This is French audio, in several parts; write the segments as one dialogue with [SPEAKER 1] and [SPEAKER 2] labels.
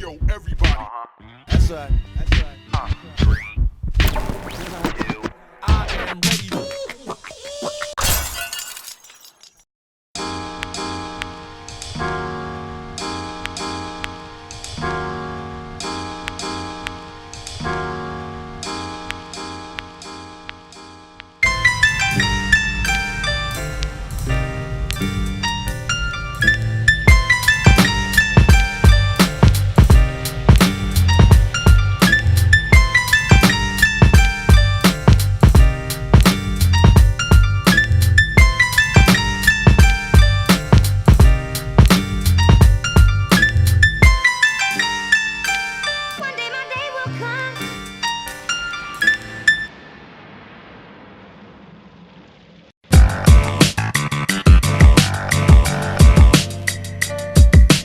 [SPEAKER 1] yo, everybody.
[SPEAKER 2] That's right. That's right.
[SPEAKER 3] 3, 2,
[SPEAKER 2] I am ready.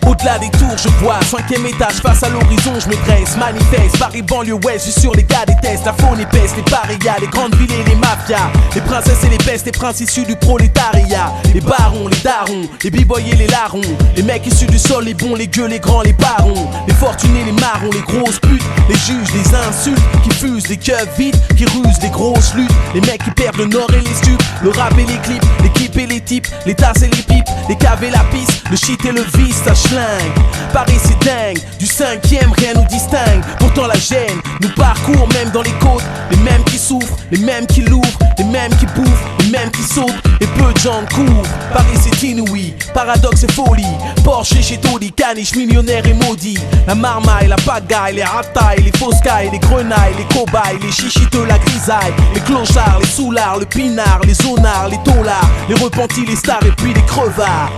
[SPEAKER 4] Au-delà des tours, je vois 5ème étage face à l'horizon, je me dresse, manifeste. Paris banlieue ouest, je suis sur les gars des tests. La faune épaisse, les parias, les grandes villes et les mafias. Les princesses et les bestes, les princes issus du prolétariat. Les barons, les darons, les b-boys et les larrons. Les mecs issus du sol, les bons, les gueux, les grands, les barons. Les fortunés, les marrons, les grosses putes. Les juges, les insultes, qui fusent, les keufs vides, qui rusent, les grosses luttes. Les mecs qui perdent le nord et les stupes. Le rap et les clips, l'équipe et les types. Les tasses et les pipes, les caves et la piste. Le shit et le vice, ça schlingue. Paris c'est dingue, du 5ème rien nous distingue. Pourtant la gêne nous parcourt même dans les côtes. Les mêmes qui souffrent, les mêmes qui l'ouvrent, les mêmes qui bouffent, les mêmes qui sautent. Et peu de gens courent. Paris c'est inouï, paradoxe et folie. Porsche chez Toddy, caniche millionnaire et maudit. La marmaille, la pagaille, les ratailles, les fausses cailles, les grenailles, les cobayes, les chichiteux, la grisaille. Les clochards, les soulards, le pinard, les zonards, les taulards, les repentis, les stars et puis les crevards.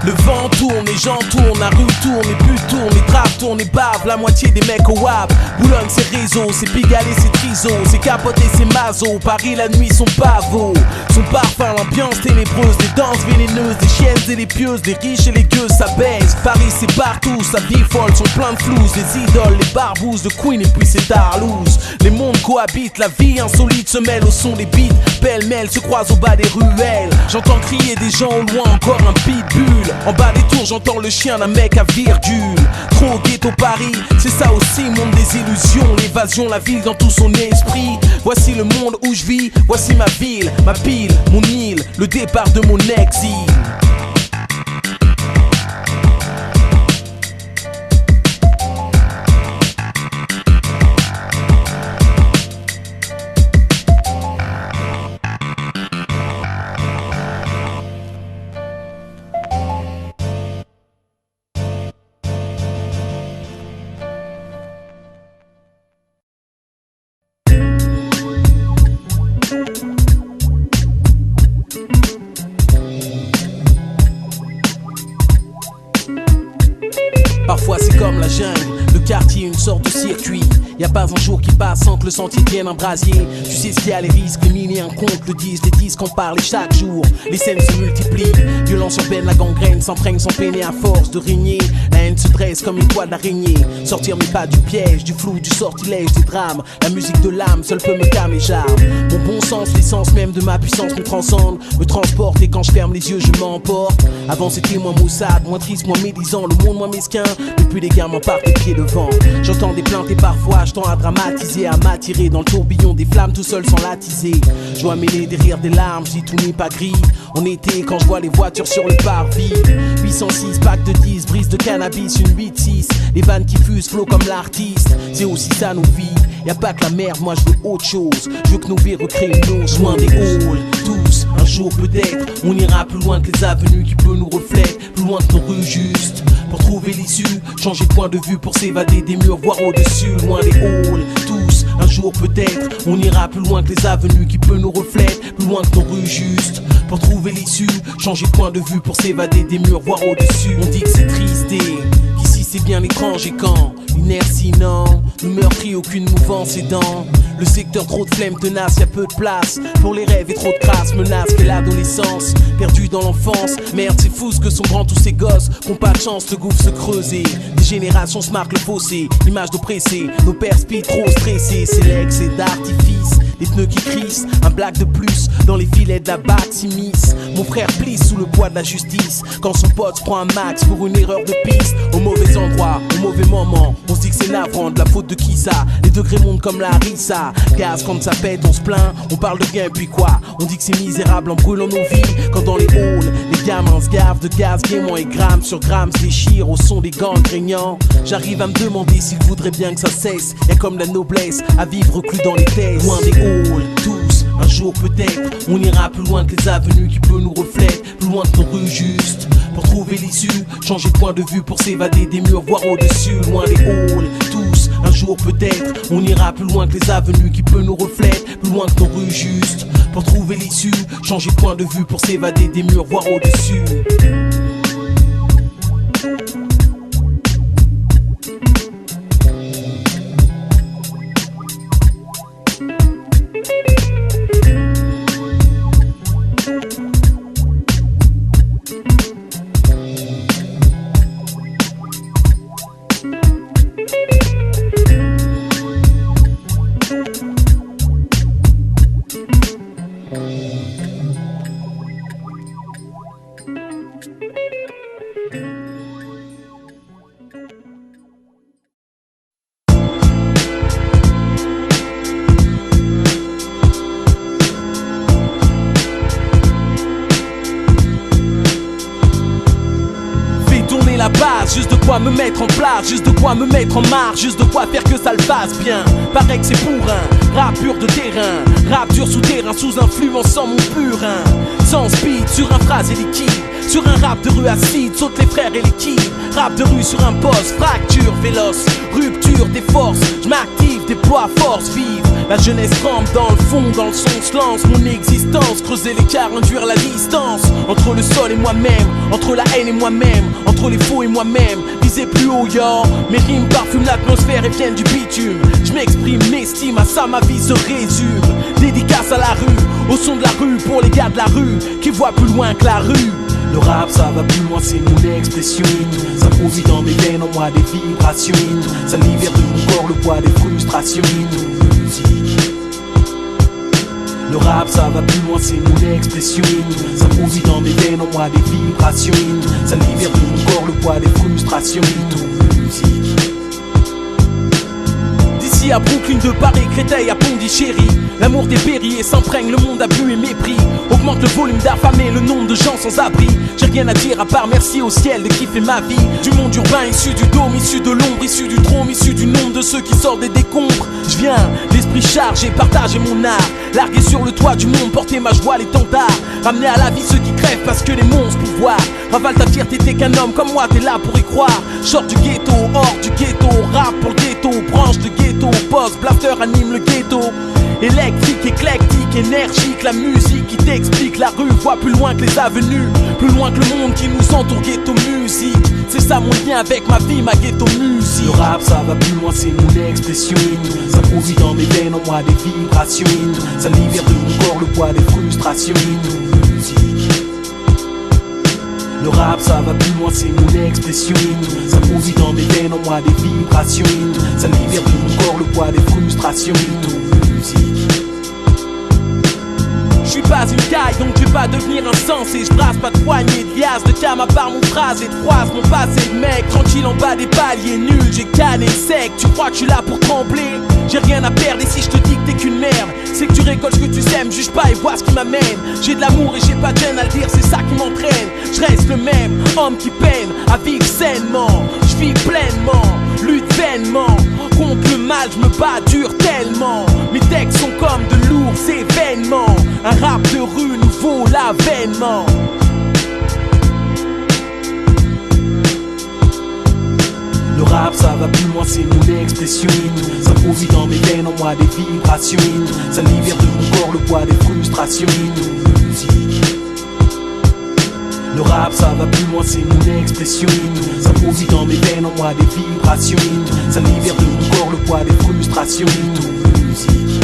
[SPEAKER 4] Le vent tourne, les gens tournent, la rue tourne, les putes tournent, les trappes tournent et bavent. La moitié des mecs au WAP. Boulogne c'est réseau, c'est Pigalle et c'est Triso, c'est Capote et c'est Mazo. Paris la nuit son pavot, son parfum, l'ambiance ténébreuse, les danses vénéneuses, les chiennes et les pieuses, les riches et les gueuses, ça baise. Paris c'est partout, sa vie folle, sont plein de floues, les idoles, les barbouzes de Queen et puis c'est Tarlouse. Les mondes cohabitent, la vie insolite se mêle au son des beats. Pêle-mêle se croise au bas des ruelles. J'entends crier des gens au loin, encore un pitbull. En bas des tours j'entends le chien d'un mec à virgule. Trop ghetto Paris, c'est ça aussi, monde des illusions. L'évasion, la ville dans tout son esprit. Voici le monde où je vis, voici ma ville, ma pile, mon île, le départ de mon exil. Parfois c'est comme la jungle, le quartier une sorte de circuit. Y a pas un jour qui passe sans que le sentier devienne un brasier. Tu sais ce qu'il y a, les risques, les milliers, un compte le disent. Les disques en parlent et chaque jour les scènes se multiplient. Violence urbaine, la gangrène s'entraîne sans peiner à force de régner. La haine se dresse comme une toile d'araignée. Sortir mes pas du piège, du flou, du sortilège, des drames. La musique de l'âme seule peut me calmer, j'arme. Mon bon sens, l'essence même de ma puissance me transcende, me transporte et quand je ferme les yeux je m'emporte. Avant c'était moins maussade, moins triste, moins médisant, le monde moins mesquin. Depuis les gamins partent les pieds devant. J'entends des plaintes et parfois je tends à dramatiser, à m'attirer dans le tourbillon des flammes tout seul sans l'attiser. Je dois mêler des rires, des larmes, je dis tout n'est pas gris. En été quand je vois les voitures sur le parvis. 806 pack de 10, brise de cannabis, une 8-6. Les vannes qui fusent, flow comme l'artiste. C'est aussi ça nos vies, y'a pas que la merde, moi je veux autre chose. Je veux que nos vies recréent une once, loin des halls. Tous, un jour peut-être, on ira plus loin que les avenues qui peu nous reflètent. Plus loin que nos rues justes, pour trouver l'issue. Changer de point de vue pour s'évader des murs, voir au-dessus, loin des halls. Tous, un jour peut-être, on ira plus loin que les avenues qui peu nous reflètent. Plus loin que nos rues justes, pour trouver l'issue. Changer de point de vue pour s'évader des murs, voir au-dessus. On dit que c'est triste et qu'ici c'est bien étranger quand l'inertie non nous meurtrit, aucune mouvance aidant. Le secteur trop de flemme tenace, y'a peu de place pour les rêves et trop de crasse menace que l'adolescence. Perdu dans l'enfance, merde c'est fou ce que sont grands tous ces gosses. Qu'ont pas de chance, le gouffre se creuser. Des générations se marquent le fossé, l'image d'oppressé. Nos pères speed trop stressés, c'est l'excès d'artifice. les pneus qui crissent, un blague de plus dans les filets de la bague s'immisce. Mon frère plisse sous le poids de la justice quand son pote se prend un max pour une erreur de piste. Au mauvais endroit, au mauvais moment, on se dit que c'est navrant, de la faute de qui ça? Les degrés montent comme la harissa. Gaz quand ça pète, on se plaint, on parle de bien et puis quoi? On dit que c'est misérable en brûlant nos vies. Quand dans les halls, les gamins se gavent de gaz gaiement et gramme sur gramme se déchirent au son des gants craignants. J'arrive à me demander s'il voudrait bien que ça cesse. Y'a comme la noblesse à vivre reclus dans les thèses. Loin des halls, tous, un jour peut-être, on ira plus loin que les avenues qui peu nous reflètent, plus loin que nos rues justes. Pour trouver l'issue, changer de point de vue pour s'évader des murs, voir au-dessus. Loin des halls, tous, un jour peut-être, on ira plus loin que les avenues qui peu nous reflètent, plus loin que nos rues justes. Pour trouver l'issue, changer de point de vue pour s'évader des murs, voir au-dessus. La base, juste de quoi me mettre en place, juste de quoi me mettre en marche, juste de quoi faire que ça le fasse bien. Pareil que c'est pour un rap pur de terrain, rap dur souterrain, sous influence sans mon purin. Sans speed, sur un phrasé liquide, sur un rap de rue acide, saute les frères et l'équipe. Rap de rue sur un poste, fracture véloce, rupture des forces, je m'active, déploie force vive. La jeunesse trempe dans le fond, dans le son se lance mon existence, creuser l'écart, induire la distance entre le sol et moi-même, entre la haine et moi-même, entre les faux et moi-même, viser plus haut, yo. Mes rimes parfument l'atmosphère et viennent du bitume. Je m'exprime, m'estime, à ça ma vie se résume. Dédicace à la rue, au son de la rue, pour les gars de la rue qui voient plus loin que la rue. Le rap ça va plus loin, c'est mon expression. Ça produit dans mes veines, en moi des vibrations. Ça libère de mon corps le poids des frustrations. Musique. Le rap ça va plus loin, c'est mon expression. Ça produit dans mes veines, en moi des vibrations. Ça libère de mon corps le poids des frustrations. Musique. D'ici à Brooklyn, de Paris, Créteil à Pondichéry, l'amour des périers s'imprègne, le monde a bu et mépris. Augmente le volume d'affamés, le nombre de gens sans abri. J'ai rien à dire à part merci au ciel de kiffer ma vie. Du monde urbain, issu du dôme, issu de l'ombre, issu du trône, issu du nombre de ceux qui sortent des décombres. Je viens, l'esprit chargé, partager mon art. Larguer sur le toit du monde, porter ma joie, l'étendard. Ramener à la vie ceux qui crèvent parce que les monstres pouvoir. Ravale ta fierté, t'es qu'un homme comme moi, t'es là pour y croire. Sors du ghetto, hors du ghetto, rap pour le ghetto, branche de ghetto, poste, blaster anime le ghetto. Électrique, éclectique, énergique, la musique qui t'explique. La rue voit plus loin que les avenues, plus loin que le monde qui nous entoure. Ghetto musique, c'est ça mon lien avec ma vie, ma ghetto musique. Le rap ça va plus loin, c'est mon expression. Ça produit dans mes veines, en moi des vibrations. Ça libère de mon corps le poids des frustrations. Musique. Le rap ça va plus loin, c'est mon expression. Ça produit dans mes veines, en moi des vibrations. Ça libère de mon corps le poids des frustrations. Musique. Je suis pas une caille donc je vais pas devenir insensé. Je brasse pas de poignée de liasse, de cam à part mon phrase et de phrase. Mon passé de mec, tranquille en bas des paliers nuls. J'ai canné sec, tu crois que je suis là pour trembler? J'ai rien à perdre et si je te dis que t'es qu'une merde, c'est que tu récoltes ce que tu sèmes, juge pas et vois ce qui m'amène. J'ai de l'amour et j'ai pas de gêne à le dire, c'est ça qui m'entraîne. Je reste le même, homme qui peine à vivre sainement. Je vis pleinement, lutte vainement. Contre le mal, je me bats dur tellement. Mes textes sont comme de lourds événements. Un rap de rue nous vaut l'avènement. Le rap ça va plus loin, c'est mon expression. Ça produit dans mes veines, en moi des vibrations. Ça libère de mon corps le poids des frustrations. Musique. Le rap ça va plus loin, c'est mon expression. Ça produit dans mes veines, en moi des vibrations. Ça libère de mon corps le poids des frustrations. Musique.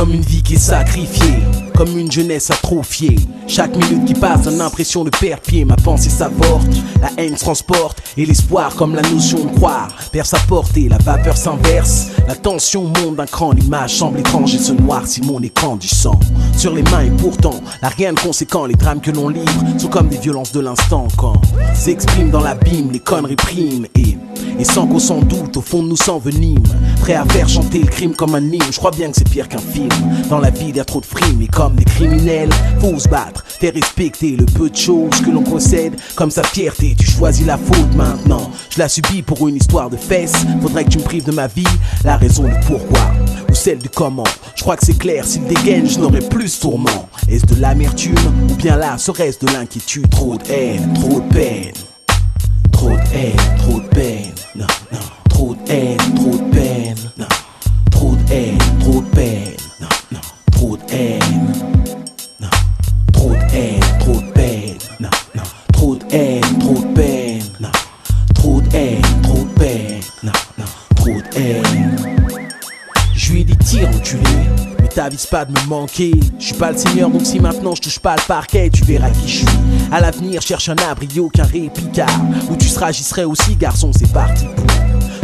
[SPEAKER 4] Comme une vie qui est sacrifiée, comme une jeunesse atrophiée. Chaque minute qui passe donne l'impression de perdre pied. Ma pensée s'avorte, la haine se transporte, et l'espoir comme la notion de croire perd sa portée, la vapeur s'inverse, la tension monte d'un cran. L'image semble étrange et se noircit mon écran du sang sur les mains, et pourtant là rien de conséquent. Les drames que l'on livre sont comme des violences de l'instant. Quand s'expriment dans l'abîme, les conneries priment, et sans qu'on s'en doute, au fond de nous s'envenime, prêt à faire chanter le crime comme un hymne. Je crois bien que c'est pire qu'un film. Dans la vie il y a trop de frimes, et comme des criminels faut se battre, faire respecter le peu de choses que l'on possède comme sa fierté. Tu choisis la faute maintenant, je la subis pour une histoire de fesses. Faudrait que tu me prives de ma vie, la raison du pourquoi ou celle du comment. Je crois que c'est clair, s'il dégaine je n'aurai plus ce tourment. Est-ce de l'amertume ou bien là serait-ce de l'inquiétude? Trop de haine, trop de peine. Trop de haine, trop de peine. Non, non. Trop de haine, trop de peine. Non. Trop de haine, trop de peine. Non, non. Trop de haine. Non. Trop de haine, trop de peine. Non, non. Trop de haine, trop de peine. Non. Trop de haine, trop de peine. Non, non. Trop de haine. Je lui ai dit tire enculé, mais t'avises pas de me manquer. Je suis pas le seigneur donc si maintenant je touche pas le parquet, tu verras qui je suis. À l'avenir cherche un abri, aucun réplicard, où tu seras j'y serai aussi garçon, c'est parti pour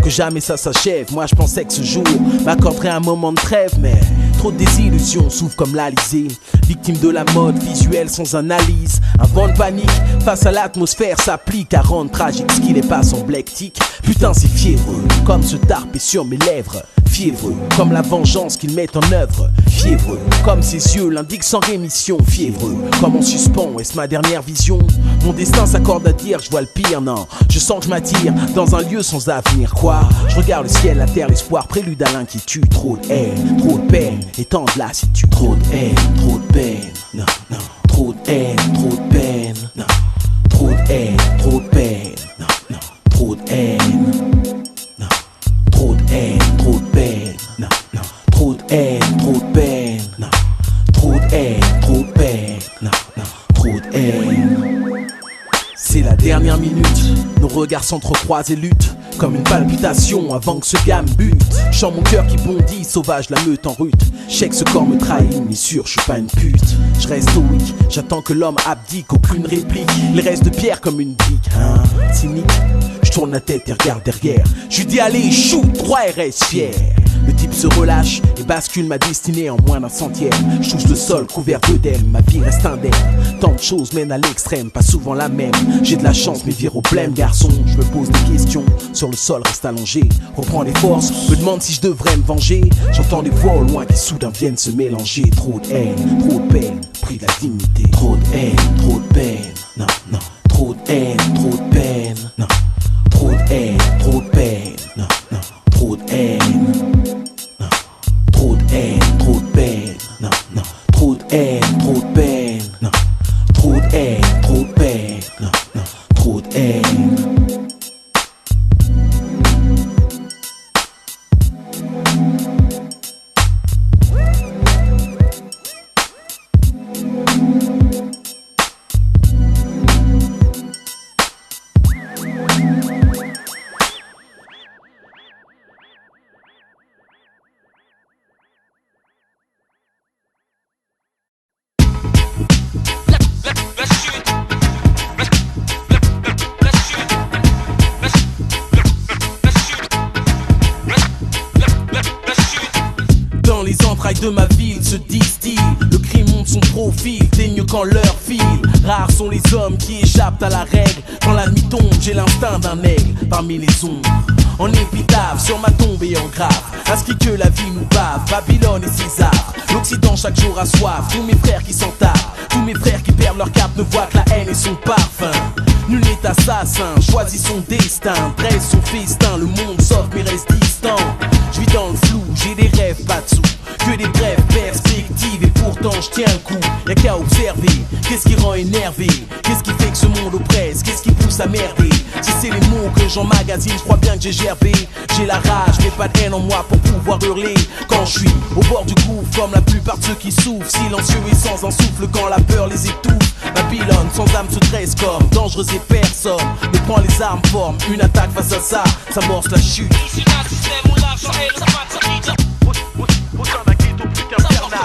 [SPEAKER 4] que jamais ça s'achève. Moi je pensais que ce jour m'accorderait un moment de trêve, mais trop de désillusions s'ouvrent comme l'Alizé. Victime de la mode visuelle sans analyse, un vent de panique face à l'atmosphère s'applique à rendre tragique ce qui n'est pas symblectique. Putain c'est fiévreux, comme ce tarpé sur mes lèvres. Fiévreux, comme la vengeance qu'il met en œuvre. Fiévreux, comme ses yeux l'indiquent sans rémission. Fiévreux, comme en suspens, est-ce ma dernière vision? Mon destin s'accorde à dire que je vois le pire, non. Je sens que je m'attire dans un lieu sans avenir. Quoi? Je regarde le ciel, la terre, l'espoir, prélude à l'inquiétude. Trop de haine, trop de peine, étant de lassitude. Trop de haine, trop de peine, non, non. Trop de haine, trop de peine, non. Trop de haine, trop de peine, non, non. Trop de haine. Trop de haine, trop de peine, non, non. Trop de haine, trop de peine, non. Trop de haine, trop de peine, non, non. Trop de haine. C'est la dernière minute, nos regards s'entrecroisent et luttent comme une palpitation avant que ce gars me bute. Je sens mon cœur qui bondit, sauvage la meute en rute. Je sais que ce corps me trahit, mais sûr je suis pas une pute. Je reste stoïque, j'attends que l'homme abdique, aucune réplique. Il reste de pierre comme une brique, hein, cynique. Je tourne la tête et regarde derrière. Je lui dis allez, shoot, droit et reste fier. Le type se relâche et bascule ma destinée en moins d'un centième. Je touche le sol couvert d'œdème, ma vie reste indemne. Tant de choses mènent à l'extrême, pas souvent la même. J'ai de la chance mais vire au blême garçon. Je me pose des questions, sur le sol reste allongé. Reprends les forces, me demande si je devrais me venger. J'entends des voix au loin qui soudain viennent se mélanger. Trop de haine, trop de peine, prix de la dignité. Trop de haine, trop de peine, non, non. Trop de haine, trop de peine, non. Trop de haine, trop de peine, non, non. Trop de haine, non. Trop de haine, trop de peine, non, non. Trop de haine, trop de peine, non. Trop de haine, trop de peine, non, non. Trop de haine. De ma ville se distille, le crime monte son profil, teigne quand l'heure file. Rares sont les hommes qui échappent à la règle. Quand la nuit tombe, j'ai l'instinct d'un aigle parmi les ombres. En épitaphe, sur ma tombe et en grave, inscrit que la vie nous bave, Babylone et César. L'Occident chaque jour a soif, tous mes frères qui s'en tapent, tous mes frères qui perdent leur cap ne voient que la haine et son parfum. Nul n'est assassin, choisit son destin, dresse son festin, le monde s'offre mais reste distant. Je vis dans le flou, j'ai des rêves, pas de sous, que des brèves perspectives et pourtant je tiens le coup. Y'a qu'à observer, qu'est-ce qui rend énervé, qu'est-ce qui fait que ce monde oppresse, qu'est-ce qui pousse à merder. Si c'est les mots que j'emmagasine, je crois bien que j'ai gerbé. J'ai la rage, mais pas de haine en moi pour pouvoir hurler. Quand je suis au bord du gouffre, comme la plupart de ceux qui souffrent, silencieux et sans un souffle quand la peur les étouffe. Babylone sans âme se dresse comme dangereuse et personne ne prend les armes, forme une attaque face à ça, ça amorce la chute. Ici, un système où l'argent et le savoir s'appliquent. Au sein d'un ghetto plus qu'infernal.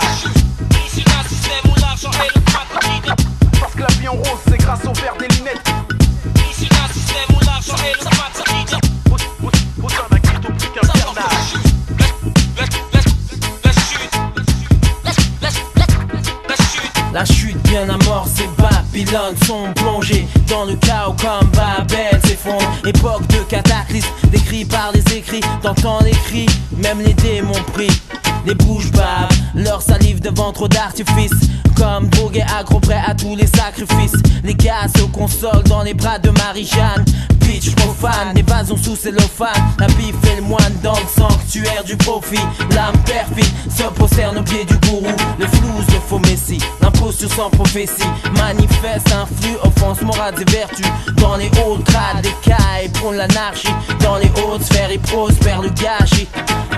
[SPEAKER 4] Babylone sont plongés dans le chaos comme Babel s'effondre. Époque de cataclysme, décrit par des écrits. T'entends les cris, même les démons prient. Les bouches bavent, leur salive devant trop d'artifices. Comme drogués agro prêts à tous les sacrifices. Les gars se consolent dans les bras de Marie-Jeanne. Bitch profane, évasion sous cellophane. La bif et le moine dans le sanctuaire du profit. L'âme perfide se prosterne au pied du gourou. Le flouze, le faux messie, l'imposture sans prophétie. Manifeste, influe, offense, morale et vertus. Dans les hauts grades, des cailles prônent l'anarchie. Dans les hautes sphères, il prospère le gâchis.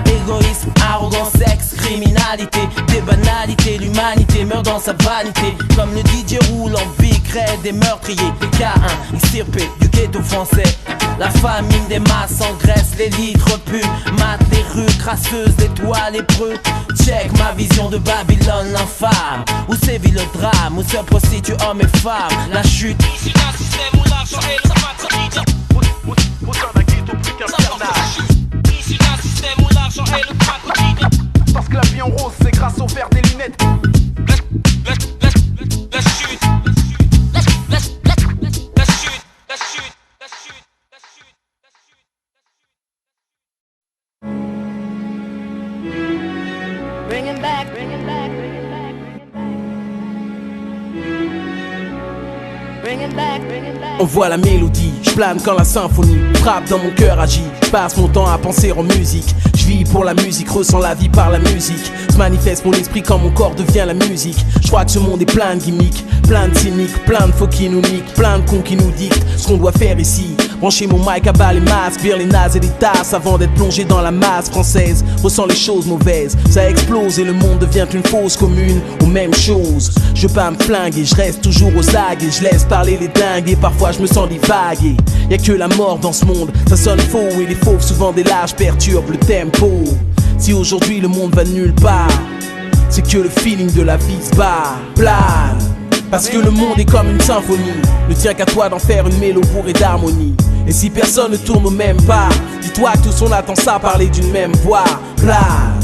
[SPEAKER 4] Égoïsme, arrogance, sexe, criminalité. Des banalités, l'humanité meurt dans sa vanité. Comme le DJ roule en vie, crée des meurtriers. Des K1, extirpés du ghetto français. La famine des masses engraisse les litres pus. Mate les rues crasseuses, les toits lépreux. Check ma vision de Babylone l'infâme. Où sévit le drame, où se prostituent hommes et femmes. La chute issue d'un système où l'argent est le patrimoine. Issu d'un système où l'argent est le patrimoine.
[SPEAKER 1] Parce que la vie en rose c'est grâce au verre des lunettes.
[SPEAKER 4] La chute.
[SPEAKER 3] Bring it back, bring it back, bring it back, bring it back. Bring it back, bring it back.
[SPEAKER 4] On voit la mélodie, je plane quand la symphonie frappe dans mon cœur agit. Je passe mon temps à penser en musique. Je vis pour la musique, ressens la vie par la musique. Se manifeste mon esprit quand mon corps devient la musique. Je crois que ce monde est plein de gimmicks, plein de cyniques, plein de faux qui nous niquent, plein de cons qui nous dictent ce qu'on doit faire ici. Brancher mon mic à bas les masques, vire les nazes et les tasses avant d'être plongé dans la masse française. Ressens les choses mauvaises, ça explose et le monde devient une fausse commune aux mêmes choses. Je veux pas me flinguer, je reste toujours aux agues et je laisse parler les dingues et parfois je me sens divaguer. Y'a que la mort dans ce monde, ça sonne faux et les fauves souvent des lâches perturbent le tempo. Si aujourd'hui le monde va nulle part, c'est que le feeling de la vie se bat, plane. Parce que le monde est comme une symphonie, ne tient qu'à toi d'en faire une mélodie bourrée d'harmonie. Et si personne ne tourne au même pas, dis-toi que tous on attend ça parler d'une même voix, plane.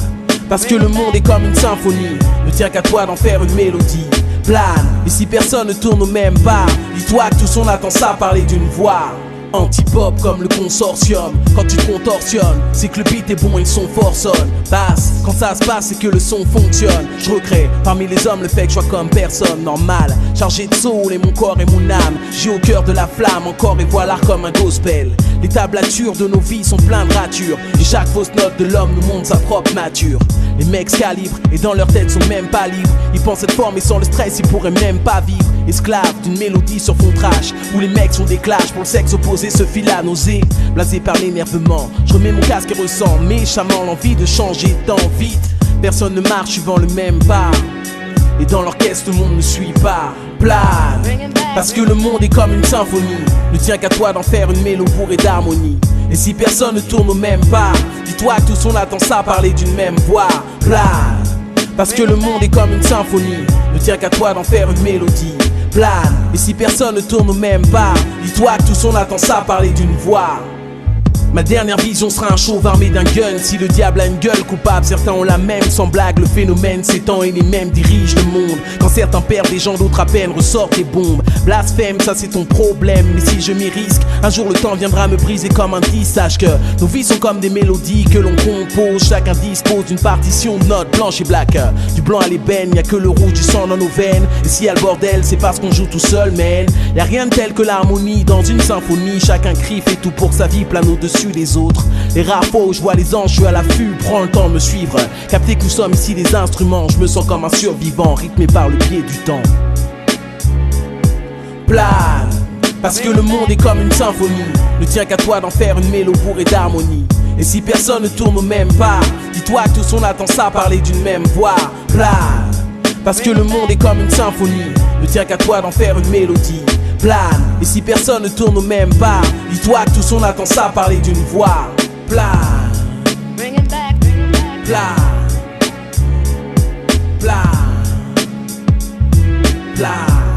[SPEAKER 4] Parce que le monde est comme une symphonie, ne tient qu'à toi d'en faire une mélodie, plane. Et si personne ne tourne au même pas, dis-toi que tous on attend ça parler d'une voix. Anti-pop comme le consortium. Quand tu te contorsionnes, c'est que le beat est bon et le son fort sonne. Basse, quand ça se passe, c'est que le son fonctionne. Je recrée parmi les hommes le fait que je sois comme personne normal. Chargé de soul et mon corps et mon âme. J'ai au cœur de la flamme, encore et voilà comme un gospel. Les tablatures de nos vies sont pleines de ratures. Et chaque fausse note de l'homme nous montre sa propre nature. Les mecs se calibrent et dans leur tête sont même pas libres. Ils pensent être forts mais sans le stress ils pourraient même pas vivre. Esclaves d'une mélodie sur fond trash, où les mecs sont des clashs pour le sexe opposé se file à nausée. Blasé par l'énervement, je remets mon casque et ressens méchamment l'envie de changer tant vite. Personne ne marche suivant le même pas, et dans l'orchestre tout le monde ne suit pas. Plane, parce que le monde est comme une symphonie, ne tient qu'à toi d'en faire une mélodie bourrée d'harmonie. Et si personne ne tourne au même pas, dis-toi que tous on attend ça parler d'une même voix. Plane, parce que le monde est comme une symphonie, ne tient qu'à toi d'en faire une mélodie. Plane, et si personne ne tourne au même pas, dis-toi que tous on attend ça parler d'une voix. Ma dernière vision sera un chauve armé d'un gun. Si le diable a une gueule coupable, certains ont la même. Sans blague, le phénomène s'étend et les mêmes dirigent le monde. Quand certains perdent des gens, d'autres à peine ressortent des bombes. Blasphème, ça c'est ton problème. Mais si je m'y risque, un jour le temps viendra me briser comme un disque. Sache que nos vies sont comme des mélodies que l'on compose. Chacun dispose d'une partition de notes blanches et black. Du blanc à l'ébène, y'a que le rouge du sang dans nos veines. Et s'il y a le bordel, c'est parce qu'on joue tout seul, man. Y'a rien de tel que l'harmonie dans une symphonie. Chacun crie, fait tout pour sa vie, plane au-dessus des autres. Les rares fois où je vois les anges, je suis à l'affût, prends le temps de me suivre. Captez que nous sommes ici des instruments, je me sens comme un survivant, rythmé par le pied du temps. Plane, parce que le monde est comme une symphonie, ne tient qu'à toi d'en faire une mélodie bourrée d'harmonie. Et si personne ne tourne au même pas, dis-toi que tous on attend ça parler d'une même voix. Plane, parce que le monde est comme une symphonie, ne tient qu'à toi d'en faire une mélodie. Plane, et si personne ne tourne au même pas, dis-toi que tous on attend ça parler d'une voix. Plane, plane, plane, plane, plane, plane.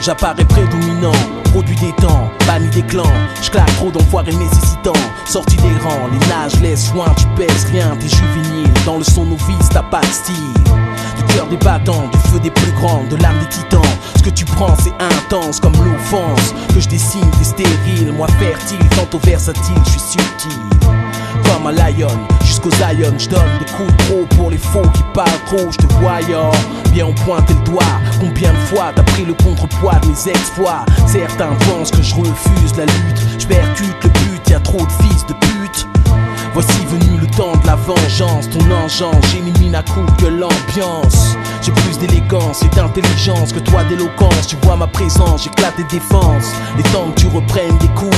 [SPEAKER 4] j'apparais prédominant. Produit des temps, banni des clans. J'claque trop d'enfoirés nécessitant. Sorti des rangs, les nages laissent loin. Tu pèses rien, t'es juvénile. Dans le son novice, t'as pas de style. Du cœur des battants, du feu des plus grands, de l'âme des titans. Ce que tu prends c'est intense comme l'offense. Que je dessine, t'es stérile. Moi fertile, tantôt versatile, je suis subtil. Comme un lion, jusqu'aux Zion, j'donne des coups de trop pour les faux qui parlent trop, j'te voyant. Bien on pointe le doigt, combien de fois t'as pris le contrepoids de mes exploits. Certains pensent que je refuse la lutte, j'percute le but, y'a trop de fils de pute. Voici venu le temps de la vengeance, ton engeance, j'élimine à coups que l'ambiance. J'ai plus d'élégance et d'intelligence que toi d'éloquence. Tu vois ma présence, j'éclate tes défenses. Les temps que tu reprennes des cours,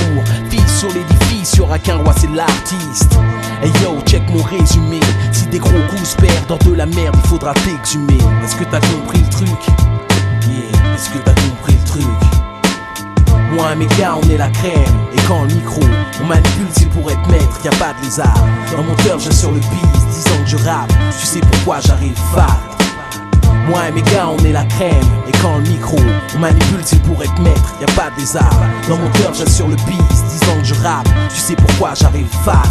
[SPEAKER 4] fils sur l'édifice, y'aura qu'un roi, c'est l'artiste. Hey yo, check mon résumé. Si des gros coups se perdent dans de la merde, il faudra t'exhumer. Est-ce que t'as compris le truc? Yeah, est-ce que t'as compris le truc? Moi et mes gars on est la crème. Et quand le micro on manipule c'est pour être maître, y'a pas de lézard. Dans mon cœur j'ai sur le beat, disant que je rappe. Tu sais pourquoi j'arrive fat. Moi et mes gars on est la crème. Et quand le micro on manipule c'est pour être maître, y'a pas de lézard. Dans mon cœur j'ai sur le beat, disant que je rappe. Tu sais pourquoi j'arrive fat.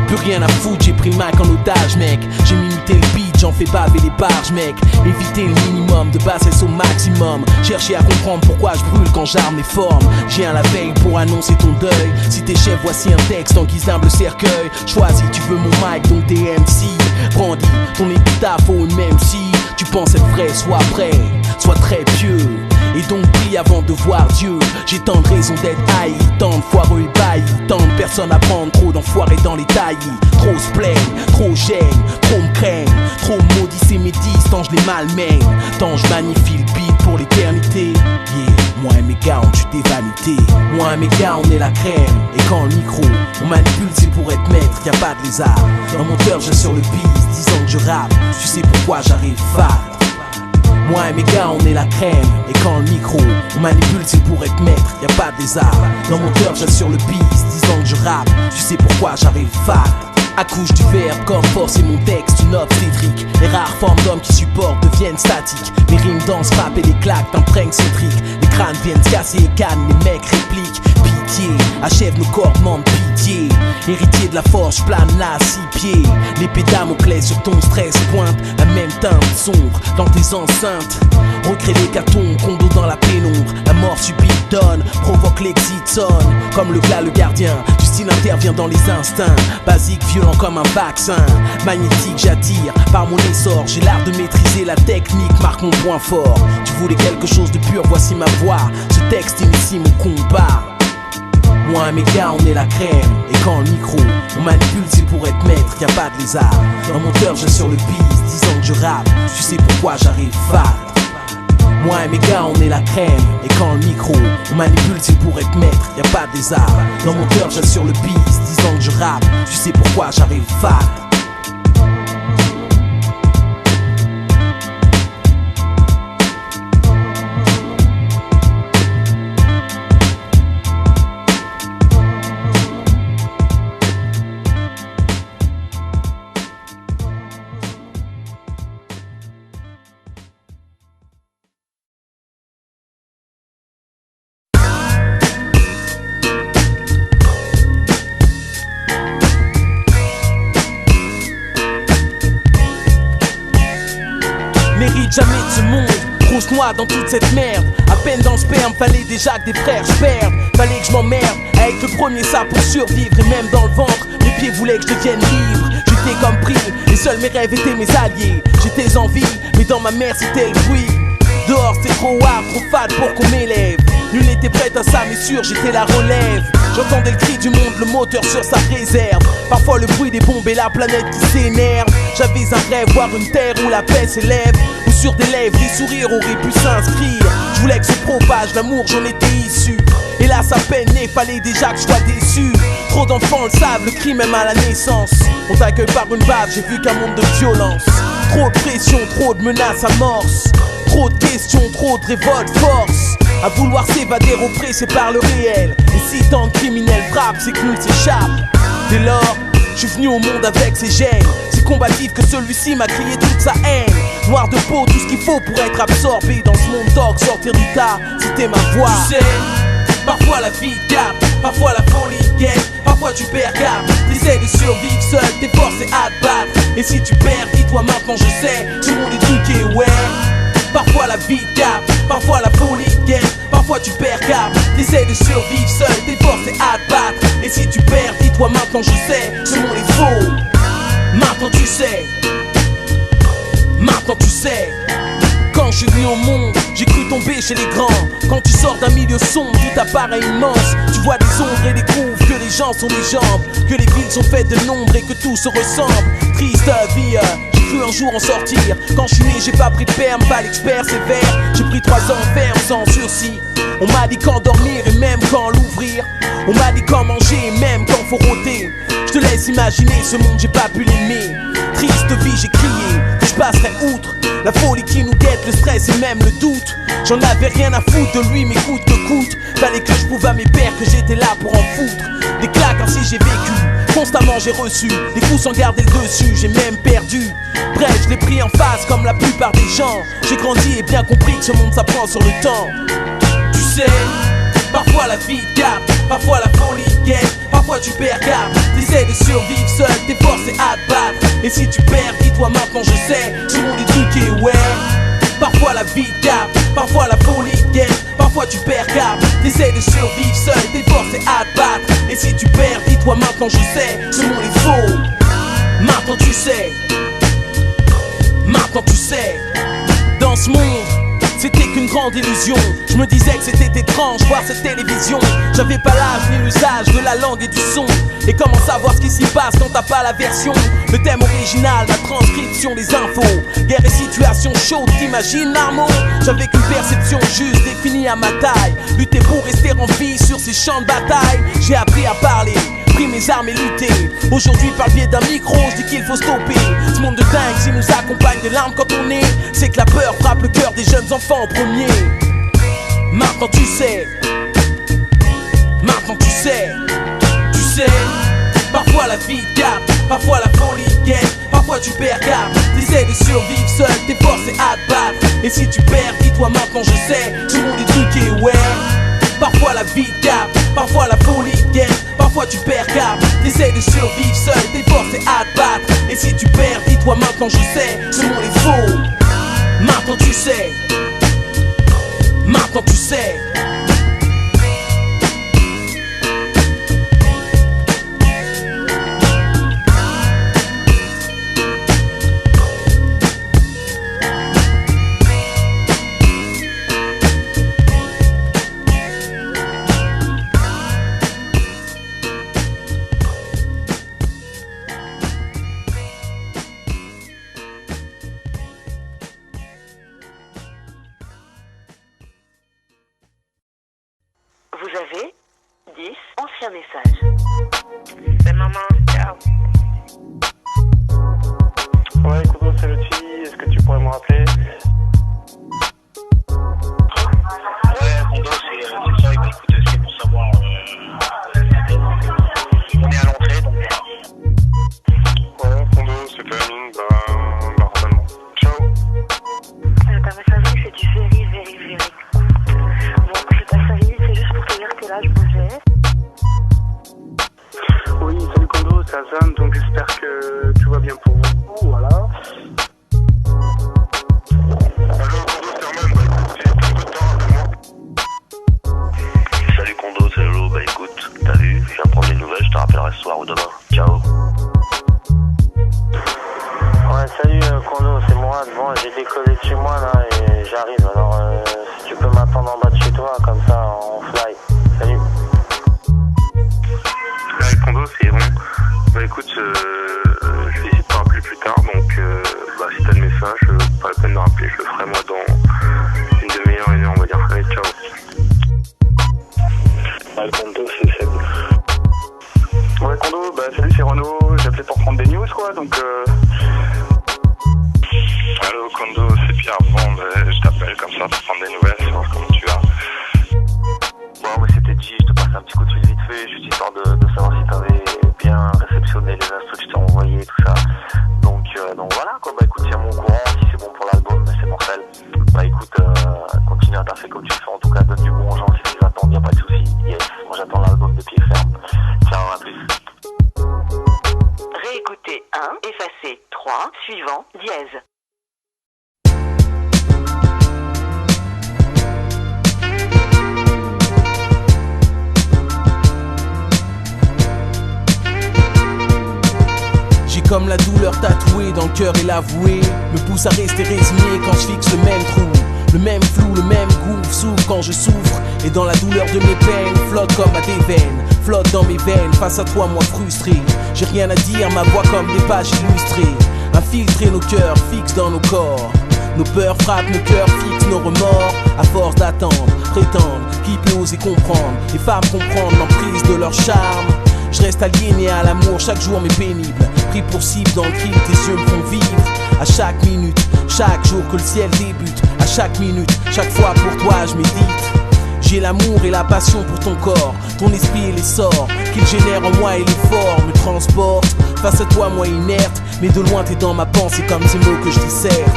[SPEAKER 4] Plus rien à foutre, j'ai pris le mic en otage mec. J'ai minuté le beat, j'en fais baver les barges mec. Éviter le minimum, de bassesse au maximum. Chercher à comprendre pourquoi je brûle quand j'arme mes formes. J'ai un la veille pour annoncer ton deuil. Si t'es chef, voici un texte en guise d'humble cercueil. Choisis, tu veux mon mic donc t'es MC. Brandis ton épitaphe au même si tu penses être vrai, sois prêt, sois très pieux. Et donc prie avant de voir Dieu. J'ai tant de raisons d'être haï, tant de foireux ébahis, tant de personnes à prendre, trop d'enfoirés dans les taillis. Trop se plaignent, trop gênent, trop me craignent, trop maudissent et médisent, tant je les malmène, tant je magnifie le beat pour l'éternité. Yeah, moi et mes gars on tue des vanités. Moi et mes gars on est la crème. Et quand le micro on manipule c'est pour être maître, y'a pas de lézard. Dans mon cœur j'ai sur le beat, disant que je rappe. Tu sais pourquoi j'arrive fat. Moi et mes gars on est la crème. Et quand le micro on manipule c'est pour être maître, y'a pas de lézard. Dans mon cœur j'ai sur le beat, disant que je rappe. Tu sais pourquoi j'arrive fat. Accouche du verbe comme force et mon texte une obstétrique. Les rares formes d'hommes qui supportent deviennent statiques. Mes rimes dansent, frappent et les claques t'imprègnent cétriques. Les crânes viennent se casser et cannes, les mecs répliquent. Pitié, achève nos corps, demande pitié. Héritier de la force, plane là à 6 pieds. L'épée Damoclès sur ton stress pointe la même teinte sombre dans tes enceintes. Recrée l'hécatombe, condo dans la pénombre. La mort subite donne, provoque l'exit sonne. Comme le gars le gardien, du style intervient dans les instincts. Basique, violent comme un vaccin. Magnétique, j'attire par mon essor. J'ai l'art de maîtriser la technique, marque mon point fort. Tu voulais quelque chose de pur, voici ma voix. Ce texte initie mon combat. Moi et mes gars on est la crème. Et quand le micro on manipule c'est pour être maître, y'a pas de lézard. Dans mon cœur j'ai sur le beat, disant que je rappe. Tu sais pourquoi j'arrive fat. Moi et mes gars on est la crème. Et quand le micro on manipule c'est pour être maître, y'a pas de lézard. Dans mon cœur j'ai sur le beat, disant que je rappe. Tu sais pourquoi j'arrive fat. Mérite jamais de ce monde, grosse noix dans toute cette merde. À peine dans le sperme, fallait déjà que des frères je perde. Fallait que je m'emmerde avec le premier ça pour survivre. Et même dans le ventre, mes pieds voulaient que je devienne libre. J'étais comme pris, et seuls mes rêves étaient mes alliés. J'étais en vie, mais dans ma mère c'était le bruit. Dehors c'était trop hard, trop fade pour qu'on m'élève. Nul n'était prêt à ça mais sûr j'étais la relève. J'entendais le cri du monde, le moteur sur sa réserve. Parfois le bruit des bombes et la planète qui s'énerve. J'avais un rêve, voir une terre où la paix s'élève. Où sur des lèvres des sourires auraient pu s'inscrire. Je voulais que se propage l'amour, j'en étais issu. Hélas à peine né, fallait déjà que je sois déçu. Trop d'enfants le savent, le cri même à la naissance. On t'accueille par une bave, j'ai vu qu'un monde de violence. Trop de pression, trop de menaces amorces. Trop de questions, trop de révolte, force. À vouloir s'évader oppressé par le réel. Et si tant de criminels frappent, c'est que nul s'échappe. Dès lors, je suis venu au monde avec ses gènes. Si combatif que celui-ci m'a crié toute sa haine. Noir de peau, tout ce qu'il faut pour être absorbé dans ce monde d'orgue. Sortir du tas, c'était ma voix. Tu sais, parfois la vie tape, parfois la folie guette, parfois tu perds cap. T'essaies de survivre seul, t'es forcé à te battre. Et si tu perds, dis-toi maintenant je sais, tout le monde est truqué, ouais. Parfois la vie tape, parfois la folie guette, parfois tu perds cap. T'essaies de survivre seul, t'es forcé à te battre. Et si tu perds, dis-toi maintenant je sais, tout le monde est faux. Maintenant tu sais, maintenant tu sais. Quand je suis venu au monde, j'ai cru tomber chez les grands. Quand tu sors d'un milieu sombre, tout apparaît immense. Tu vois des ombres et découvres que les gens sont des jambes, que les villes sont faites de nombre et que tout se ressemble. Triste vie, j'ai cru un jour en sortir. Quand je suis né, j'ai pas pris de perme, pas l'expert sévère. J'ai pris 3 ans ferme sans sursis. On m'a dit quand dormir et même quand l'ouvrir. On m'a dit quand manger et même quand faut rôter. Je te laisse imaginer ce monde, j'ai pas pu l'aimer. Triste vie, j'ai crié que je passerai outre la folie qui nous guette, le stress et même le doute. J'en avais rien à foutre de lui, mais coûte que coûte. Fallait que je prouve à mes pères que j'étais là pour en foutre. Des claques ainsi j'ai vécu, constamment j'ai reçu des coups sans garder le dessus, j'ai même perdu. Bref, je l'ai pris en face comme la plupart des gens. J'ai grandi et bien compris que ce monde s'apprend sur le temps. Tu sais, parfois la vie tape, parfois la folie guette, parfois tu perds cap. T'essaies de survivre seul, t'es forcé à te battre. Et si tu perds, dis-toi maintenant je sais, tout le monde est truqué, ouais. Parfois la vie tape, parfois la folie guette, parfois tu perds cap. T'essaies de survivre seul, t'es forcé à te battre. Et si tu perds, dis-toi maintenant je sais, tout le monde est faux. Maintenant tu sais, maintenant tu sais. Dans ce monde, c'était qu'une grande illusion. Je me disais que c'était étrange voir cette télévision. J'avais pas l'âge ni l'usage de la langue et du son. Et comment savoir ce qui s'y passe quand t'as pas la version, le thème original, la transcription des infos. Guerre et situation chaude, t'imagines Marmot. J'avais qu'une perception juste définie à ma taille. Lutter pour rester en vie sur ces champs de bataille. J'ai appris à parler, pris mes armes et lutter. Aujourd'hui par le biais d'un micro, je dis qu'il faut stopper ce monde de dingue qui nous accompagne de larmes quand on est. C'est que la peur frappe le cœur des jeunes enfants en premier. Maintenant tu sais, maintenant tu sais. Tu sais, parfois la vie tape, parfois la folie guette, parfois tu perds cap. T'essaies de survivre seul, t'es forcé à te battre. Et si tu perds, dis-toi maintenant je sais, tout le monde est truqué, ouais. Parfois la vie tape, parfois la folie guette, parfois tu perds cap. T'essaies de survivre seul, t'es forcé à te battre. Et si tu perds, dis-toi maintenant je sais, tout le monde est faux. Maintenant tu sais, maintenant tu sais.
[SPEAKER 5] Vous avez 10 anciens messages. C'est maman, ciao.
[SPEAKER 6] Ouais, Kodo, c'est le Chi, est-ce que tu pourrais me rappeler?
[SPEAKER 7] Ouais, Kodo, c'est ça, bah, écoute, c'est pour savoir. On est à l'entrée, donc voilà.
[SPEAKER 6] Ouais, Kodo, c'est Famine, bah, rapidement. Ciao.
[SPEAKER 5] Ta messagerie, c'est du very. Bon, je t'ai salué, c'est juste pour te dire que là, je bougeais.
[SPEAKER 6] Oui, salut Kondo, c'est Hassan, donc j'espère que tout va bien pour vous, voilà. Allô Kondo, c'est Herman, bah écoute, j'ai plus de temps avec moi.
[SPEAKER 7] Salut Kondo, c'est Lolo, bah écoute, t'as vu, je viens prendre des nouvelles, je te rappellerai ce soir ou demain. Ciao.
[SPEAKER 6] Ouais, salut Kondo, c'est moi, bon, j'ai décollé de chez moi là et j'arrive, alors si tu peux m'attendre en bas de chez toi, comme ça, on fly. Salut. Ouais, Kondo, c'est Iron. Bah écoute, je vais essayer de te rappeler plus tard, donc bah, si t'as le message, pas la peine de rappeler, je le ferai moi dans une demi-heure, 1 heure, on va dire. Allez, ciao. Ouais, Kondo, c'est Seb. Ouais, Kondo, bah salut, c'est Renaud, j'ai appelé pour prendre des news, quoi, donc Allô, Kondo, c'est Pierre, bon, bah, je t'appelle comme ça pour prendre des nouvelles, savoir comment tu vas. Bon, ouais, c'était dit, je te passe un petit coup de fil vite fait, juste histoire de savoir si t'avais bien réceptionné les instructions que je t'ai envoyées, tout ça. Donc voilà, quoi, bah écoute, tiens-moi au courant, si c'est bon pour l'album. fais comme tu fais, en tout cas donne du bon aux gens si tu les attends, y'a pas de soucis. Yes, moi j'attends l'album de pied ferme. Ciao, à plus.
[SPEAKER 5] Réécoutez 1, effacez 3, suivant, dièse.
[SPEAKER 4] J'ai comme la douleur tatouée dans le cœur et l'avoué me pousse à rester résigné quand je fixe le même trou. Le même flou, le même gouffre s'ouvre quand je souffre. Et dans la douleur de mes peines, flotte comme à des veines, flotte dans mes veines, face à toi moi frustré. J'ai rien à dire, ma voix comme des pages illustrées. Infiltrer nos cœurs, fixe dans nos corps. Nos peurs frappent nos cœurs, fixent nos remords. À force d'attendre, prétendre, qui peut oser comprendre? Les femmes comprendre l'emprise de leur charme. Je reste aliéné à l'amour, chaque jour mais pénible. Pris pour cible dans le crime, tes yeux me font vivre. À chaque minute, chaque jour que le ciel débute. À chaque minute, chaque fois pour toi je médite. J'ai l'amour et la passion pour ton corps. Ton esprit et l'essor qu'il génère en moi et l'effort me transporte. Face à toi moi inerte, mais de loin t'es dans ma pensée comme ces mots que je disserte.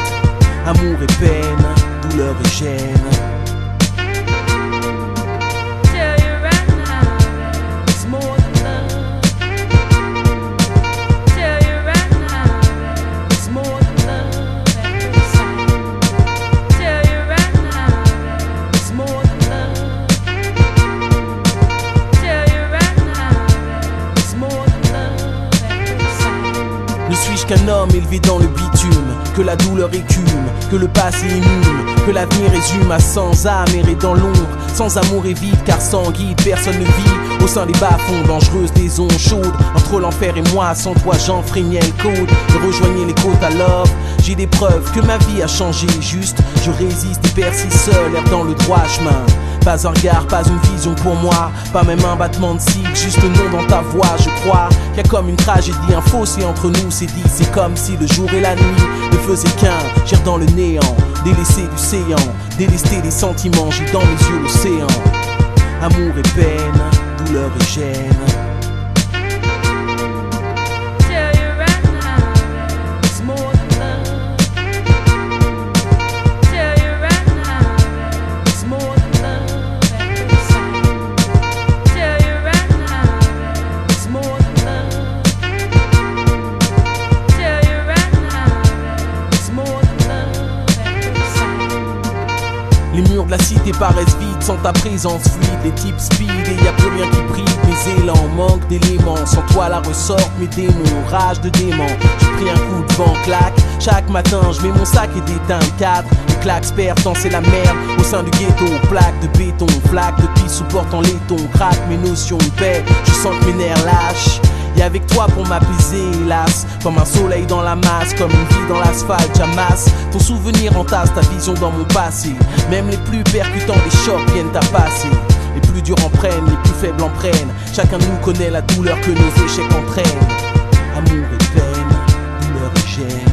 [SPEAKER 4] Amour et peine, douleur et gêne. Ne suis-je qu'un homme élevé dans le bitume, que la douleur écume, que le passé inhume, que l'avenir résume à sans âme errer dans l'ombre, sans amour et vide car sans guide personne ne vit au sein des bas-fonds dangereuses des ondes chaudes. Entre l'enfer et moi, sans toi j'enfreignais le code et rejoignais les côtes à love. J'ai des preuves que ma vie a changé juste, je résiste et persiste seul, erre dans le droit chemin. Pas un regard, pas une vision pour moi, pas même un battement de cils, juste le nom dans ta voix. Je crois qu'il y a comme une tragédie, un fossé entre nous, c'est dit. C'est comme si le jour et la nuit ne faisaient qu'un, j'erre dans le néant, délaissé du séant, délesté des sentiments, j'ai dans mes yeux l'océan. Amour et peine, douleur et gêne. Les murs de la cité paraissent vides sans ta présence fluide. Les types speed et y a plus rien qui brille. Mes élans manquent d'éléments. Sans toi la ressortent mes démons, rage de démon. J'ai pris un coup de vent, claque. Chaque matin je mets mon sac et d'éteins le cadre. Les claques perdent tant c'est la merde au sein du ghetto. Plaque de béton, flaque de pisse supportant laiton. Craque mes notions de paix, je sens que mes nerfs lâchent. Et avec toi pour m'apaiser, hélas, comme un soleil dans la masse, comme une vie dans l'asphalte, j'amasse. Ton souvenir entasse ta vision dans mon passé. Même les plus percutants des chocs viennent à passer. Les plus durs en prennent, les plus faibles en prennent. Chacun de nous connaît la douleur que nos échecs entraînent. Amour et peine, douleur et gêne.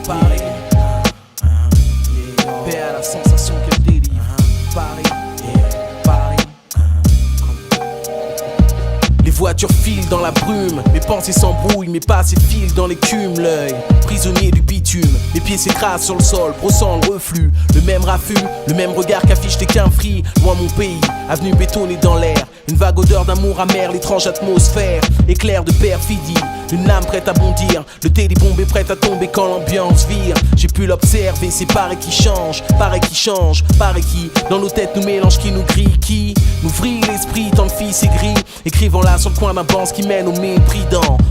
[SPEAKER 4] Paris, paix à la sensation qu'elle délivre. Paris, Paris. Les voitures filent dans la brume, mes pensées s'embrouillent, mes passés filent dans l'écume. L'œil prisonnier du bitume, mes pieds s'écrasent sur le sol, brossant le reflux. Le même raffut, le même regard qu'affiche tes quinfris. Loin mon pays, avenue bétonnée dans l'air. Une vague odeur d'amour amer, l'étrange atmosphère éclair de perfidie. une âme prête à bondir. Le télébombe est prête à tomber quand l'ambiance vire. J'ai pu l'observer, c'est pareil qui change, pareil qui change, pareil qui dans nos têtes nous mélange, qui nous grille, qui nous vrille l'esprit, tant de filles c'est gris. Écrivant là sur le coin d'un banc qui mène au mépris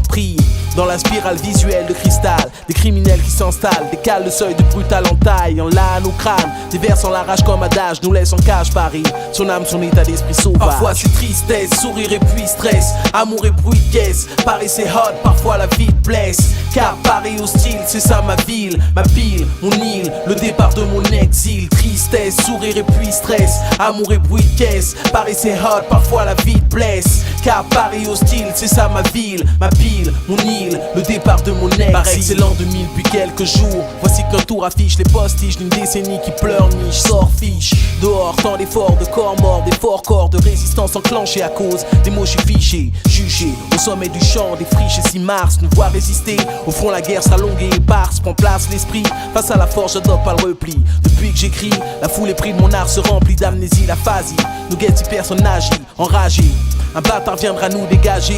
[SPEAKER 4] pris dans la spirale visuelle de cristal, des criminels qui s'installent, décalent le seuil de brutal en taille, en lane au crâne, déversant la rage comme adage, nous laisse en cage Paris, son âme, son état d'esprit sauvage. Parfois c'est tristesse, sourire et puis stress, amour et bruit de caisse, Paris c'est hot, parfois la vie te blesse, car Paris hostile, c'est ça ma ville, ma pile, mon île, le départ de mon exil. Tristesse, sourire et puis stress, amour et bruit de caisse, Paris c'est hot, parfois la vie te blesse, car Paris hostile, c'est ça ma ville, ma pile, mon île, le départ de mon exil. Par excellent 2000 puis quelques jours, voici qu'un tour affiche les postiches d'une décennie qui pleure niche, sort fiche. Dehors tant d'efforts de corps morts, des forts corps de résistance enclenchés à cause des mots fichés, jugés au sommet du champ, des friches. Et si Mars nous voit résister, au front la guerre sera longue et éparse, prend place l'esprit face à la force, j'adopte pas le repli. Depuis que j'écris, la foule est prise de mon art se remplit d'amnésie, la phasie nous guette si personne n'agit, enragé. Un bâtard viendra nous dégager.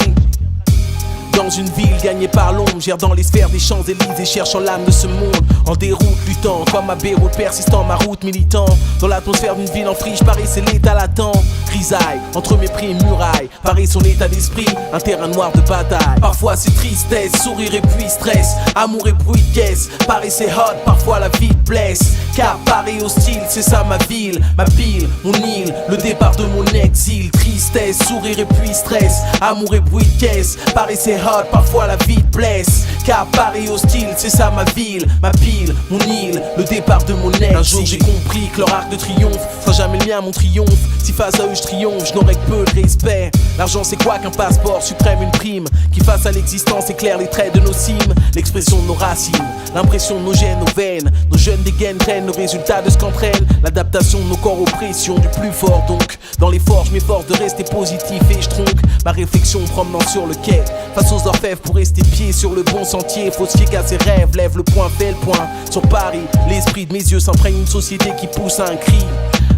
[SPEAKER 4] Dans une ville gagnée par l'ombre, gère dans les sphères des Champs-Élysées, cherchant l'âme de ce monde, en déroute, luttant comme à Beyrouth, persistant, ma route militant. Dans l'atmosphère d'une ville en friche, Paris c'est l'état latent. Grisaille, entre mépris et murailles, Paris son état d'esprit, un terrain noir de bataille. Parfois c'est tristesse, sourire et puis stress, amour et bruit de caisse, Paris c'est hot, parfois la vie te blesse, car Paris hostile, c'est ça ma ville, ma pile, mon île, le départ de mon exil. Tristesse, sourire et puis stress, amour et bruit de caisse, Paris c'est hot, parfois la vie te blesse, car Paris hostile, c'est ça ma ville, ma pile, mon île, le départ de mon exil. Un jour j'ai compris que leur arc de triomphe sera jamais le mien, mon triomphe. Si face à eux je triomphe, je n'aurai que peu de respect. L'argent c'est quoi qu'un passeport suprême, une prime qui face à l'existence éclaire les traits de nos cimes, l'expression de nos racines, l'impression de nos gènes, nos veines, nos jeunes dégaines traînent le résultat de ce qu'entraîne l'adaptation de nos corps aux pressions du plus fort. Donc dans l'effort je m'efforce de rester positif et je tronque ma réflexion promenant sur le quai face aux orfèvres pour rester pied sur le bon sentier. Faut se fier qu'à ses rêves, lève le poing, fait le point sur Paris. L'esprit de mes yeux s'imprègne une société qui pousse à un cri.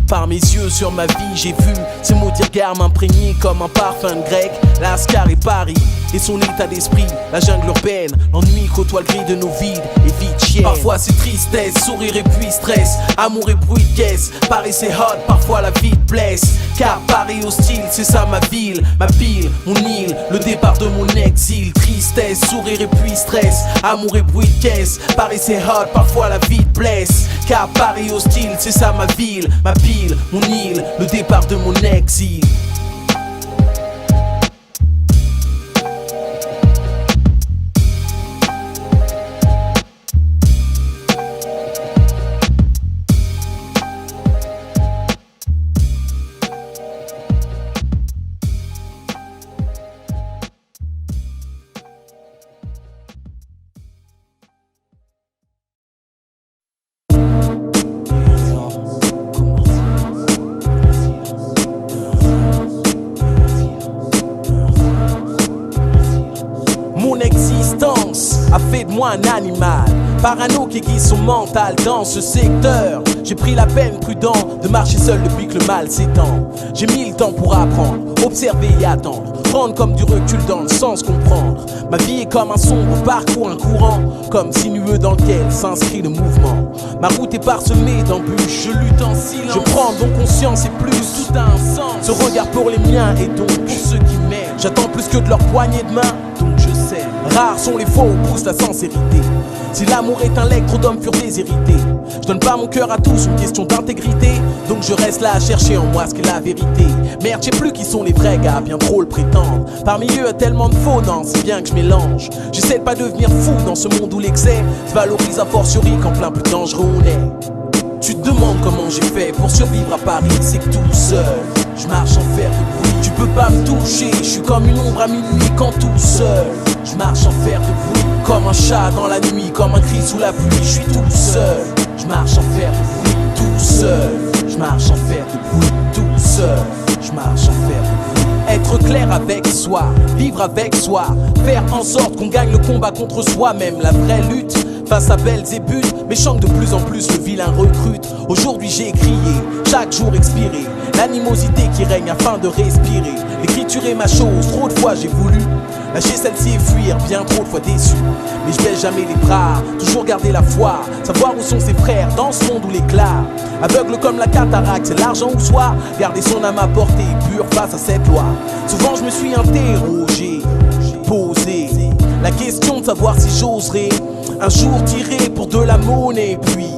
[SPEAKER 4] Par mes yeux sur ma vie j'ai vu ces mots d'Irgar m'imprégner comme un parfum de grec. Lascar et Paris et son état d'esprit, la jungle urbaine, l'ennui côtoie le gris de nos vides et vides chiennes. Parfois c'est tristesse, sourire et puis stress, amour et bruit de caisse, Paris c'est hot, parfois la vie te blesse, car Paris hostile, c'est ça ma ville, ma pile, mon île, le départ de mon exil. Tristesse, sourire et puis stress, amour et bruit de caisse, Paris c'est hot, parfois la vie te blesse, car Paris hostile, c'est ça ma ville, ma pile, mon île, le départ de mon exil. Mon existence a fait de moi un animal, parano qui aiguise son mental dans ce secteur. J'ai pris la peine prudent de marcher seul depuis que le mal s'étend. J'ai mis le temps pour apprendre, observer et attendre, prendre comme du recul dans le sens comprendre. Ma vie est comme un sombre parcours, un courant, comme sinueux dans lequel s'inscrit le mouvement. Ma route est parsemée d'embûches, je lutte en silence. Je prends donc conscience et plus, tout a un sens. Ce regard pour les miens et donc pour ceux qui m'aiment. J'attends plus que de leur poignée de main, donc je sais. Rares sont les fois où pousse la sincérité. Si l'amour est un legs, trop d'hommes furent déshérités. Je donne pas mon cœur à tous, une question d'intégrité. Donc je reste là à chercher en moi ce qu'est la vérité. Merde, je sais plus qui sont les vrais gars, bien trop le prétendre. Parmi eux, tellement de faux, non, c'est bien que je mélange. J'essaie de pas devenir fou dans ce monde où l'excès se valorise a fortiori quand plein plus dangereux on est. Tu te demandes comment j'ai fait pour survivre à Paris, c'est que tout seul, je marche en fer de bruit. Tu peux pas me toucher, je suis comme une ombre à minuit quand tout seul, je marche en fer de bruit. Comme un chat dans la nuit, comme un cri sous la pluie, je suis tout seul, je marche en fer de bruit. Tout seul, je marche en fer de bruit. Tout seul, je marche en fer de bruit. Être clair avec soi, vivre avec soi, faire en sorte qu'on gagne le combat contre soi-même. La vraie lutte face à Belzébuth, méchant de plus en plus le vilain recrute. Aujourd'hui j'ai crié, chaque jour expiré, l'animosité qui règne afin de respirer. L'écriture est ma chose, trop de fois j'ai voulu Lâcher celle-ci et fuir, bien trop de fois déçu. Mais je baisse jamais les bras, toujours garder la foi. Savoir où sont ses frères dans ce monde où l'éclat. Aveugle comme la cataracte, c'est l'argent ou soit garder son âme à portée, pure face à cette loi. Souvent je me suis interrogé, posé la question de savoir si j'oserais un jour tirer pour de la monnaie, puis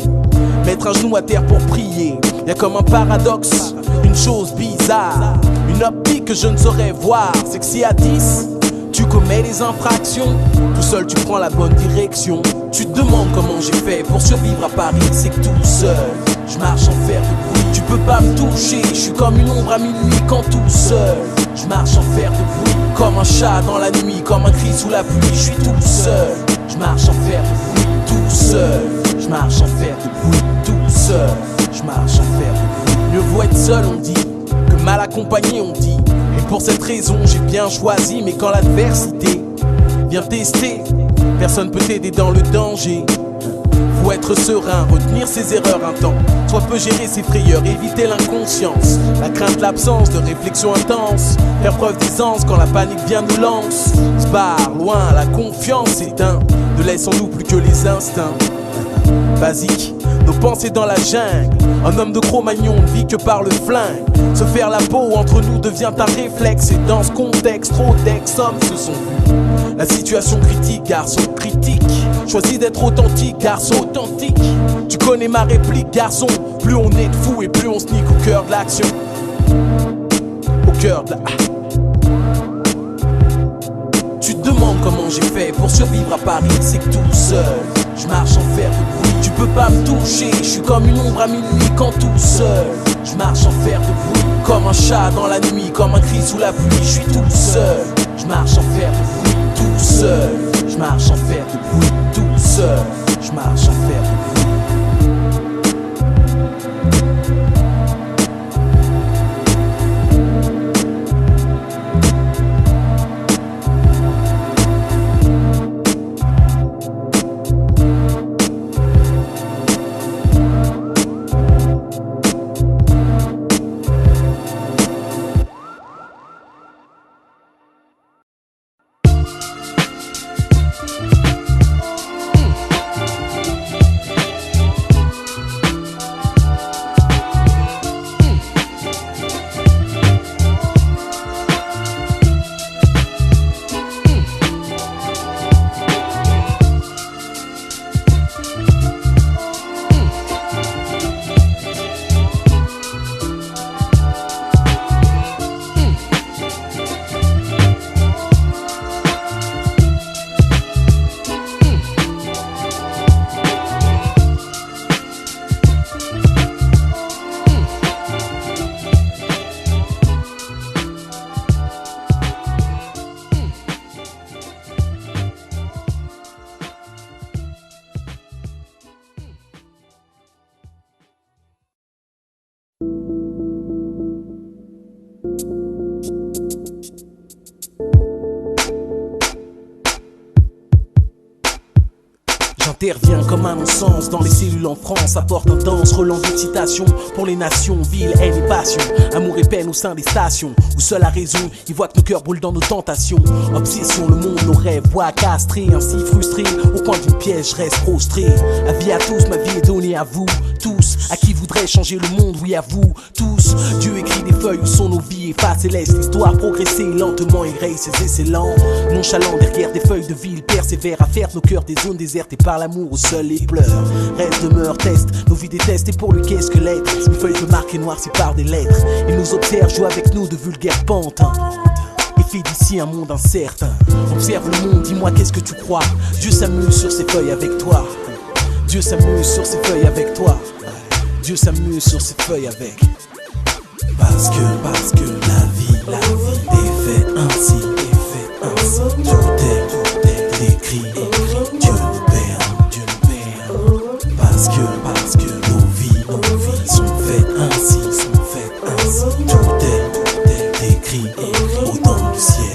[SPEAKER 4] mettre un genou à terre pour prier. Y'a comme un paradoxe, une chose bizarre, une optique que je ne saurais voir. C'est que si à 10 tu commets des infractions, tout seul tu prends la bonne direction. Tu te demandes comment j'ai fait pour survivre à Paris. C'est que tout seul, je marche en fer de bruit. Tu peux pas me toucher, je suis comme une ombre à minuit quand tout seul. Je marche en fer de bruit, comme un chat dans la nuit, comme un cri sous la pluie. Je suis tout seul, je marche en fer de bruit, tout seul. Je marche en fer de bruit, tout seul. Je marche en fer de bruit. Mieux vaut être seul, on dit, que mal accompagné, on dit. Et pour cette raison, j'ai bien choisi. Mais quand l'adversité vient tester, personne peut t'aider dans le danger. Faut être serein, retenir ses erreurs un temps. Soit peut gérer ses frayeurs, éviter l'inconscience, la crainte, l'absence de réflexion intense. Faire preuve d'aisance quand la panique vient nous lance. Se barre loin, la confiance s'éteint. Ne laisse en nous plus que les instincts basiques, nos pensées dans la jungle. Un homme de Cro-Magnon ne vit que par le flingue. Se faire la peau entre nous devient un réflexe. Et dans ce contexte, trop d'ex-hommes se sont vus. La situation critique, garçon, critique. Choisis d'être authentique, garçon, authentique. Tu connais ma réplique, garçon. Plus on est de fous et plus on sneak au cœur de l'action. Au cœur de la... Tu te demandes comment j'ai fait pour survivre à Paris. C'est que tout seul, je marche en fer de bruit. Tu peux pas me toucher, je suis comme une ombre à minuit quand tout seul. Je marche en fer de bruit, comme un chat dans la nuit, comme un cri sous la pluie. Je suis tout seul, je marche en fer de bruit, tout seul. Je marche en fer de bruit, tout seul. Je marche en fer de bruit. J'interviens comme un non-sens dans les cellules en France. Apporte un dense relance d'excitation pour les nations, villes, haine et passion. Amour et peine au sein des stations où seule la raison y voit que nos cœurs brûlent dans nos tentations. Obsession, le monde, nos rêves, voix castrés. Ainsi frustré, au coin d'une pièce, je reste prostré. Avis à tous, ma vie est donnée à vous tous. À qui voudrait changer le monde, oui à vous tous. Dieu écrit des feuilles où sont nos vies, efface et laisse l'histoire progresser lentement et raye ses essais lents. Nonchalant derrière des feuilles de ville, persévère à faire nos cœurs des zones désertes et par l'amour au sol et pleure. Reste, demeure, teste, nos vies détestent. Et pour lui qu'est-ce que l'être? Une feuille de marquée noircie par des lettres. Il nous observe, joue avec nous de vulgaires pantins et fait d'ici un monde incertain. Observe le monde, dis-moi qu'est-ce que tu crois? Dieu s'amuse sur ses feuilles avec toi. Dieu s'amuse sur ses feuilles avec toi. Dieu s'amuse sur ses feuilles avec. Parce que la vie est faite ainsi, Tout est écrit, Dieu nous permet. Parce que nos vies sont faites ainsi, Tout est écrit, au dans le ciel.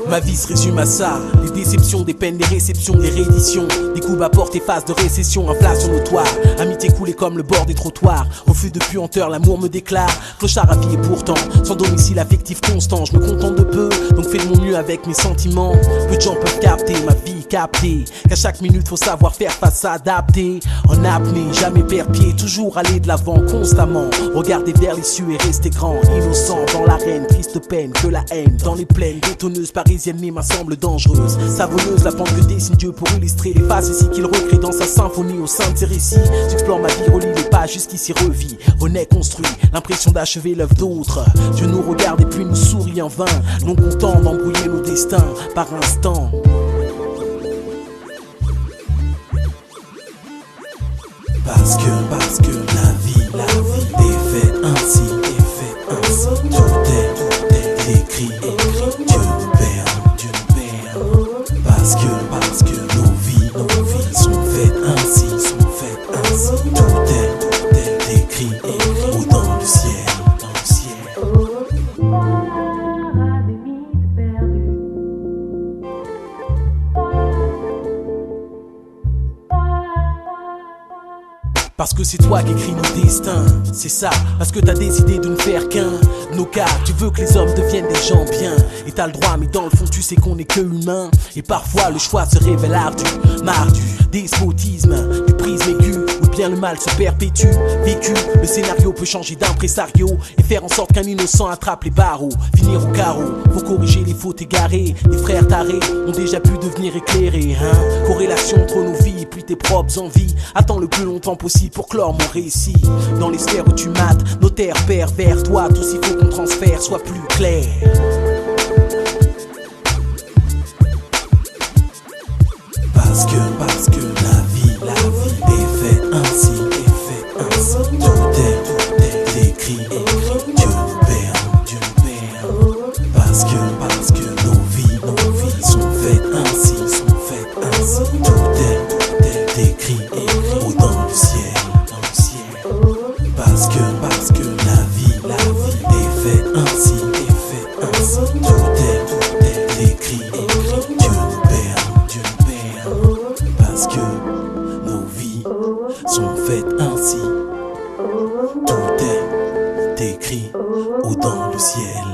[SPEAKER 4] Ma vie se résume à ça, les déception, des peines, des réceptions, des rééditions, des coups à porte et phase de récession, inflation notoire, amitié coulée comme le bord des trottoirs, refus de puanteur, l'amour me déclare, clochard à vie et pourtant, sans domicile affectif constant, je me contente de peu, donc fais de mon mieux avec mes sentiments, peu de gens peuvent capter ma vie, capter, qu'à chaque minute faut savoir faire face, s'adapter, en apnée, jamais perdre pied, toujours aller de l'avant, constamment, regarder vers les cieux et rester grand, innocent dans l'arène, triste peine que la haine, dans les plaines, bétonneuses parisiennes mais semble dangereuse, savonneuse, la pente que dessine Dieu pour illustrer les phases ici qu'il recrée dans sa symphonie au sein de ses récits, j'explore ma vie, relis les pages jusqu'ici revis, renaît construit, l'impression d'achever l'œuvre d'autres, Dieu nous regarde et puis nous sourit en vain, non content d'embrouiller nos destins par instant. Parce que la vie est faite ainsi, tout est écrit, Dieu nous perd, parce que nos vies sont faites ainsi, tout est écrit, haut dans le ciel, Parce que c'est toi qui écris nos destins, c'est ça, parce que t'as des idées de ne faire qu'un nos cas, tu veux que les hommes deviennent des gens bien, et t'as le droit mais dans le fond tu sais qu'on est que humain, et parfois le choix se révèle ardu, mardu, despotisme, du prisme aigu, ou bien le mal se perpétue, vécu, le scénario peut changer d'impresario, et faire en sorte qu'un innocent attrape les barreaux, finir au carreau, faut corriger les fautes égarées, les frères tarés ont déjà pu devenir éclairés, hein, corrélation entre nos vies et puis tes propres envies, attends le plus longtemps possible pour clore mon récit, dans les sphères où tu mates, notaire pervers, toi tout s'il faut qu'on transfère soit plus clair. Parce que la vie est faite ainsi, tout est écrit, Dieu nous perd, parce que nos vies sont faites ainsi, tout est écrit, haut dans le ciel, parce que la vie est faite ainsi, tout est écrit, Dieu nous perd, parce que nos vies sont faites ainsi, tout est écrit haut dans le ciel.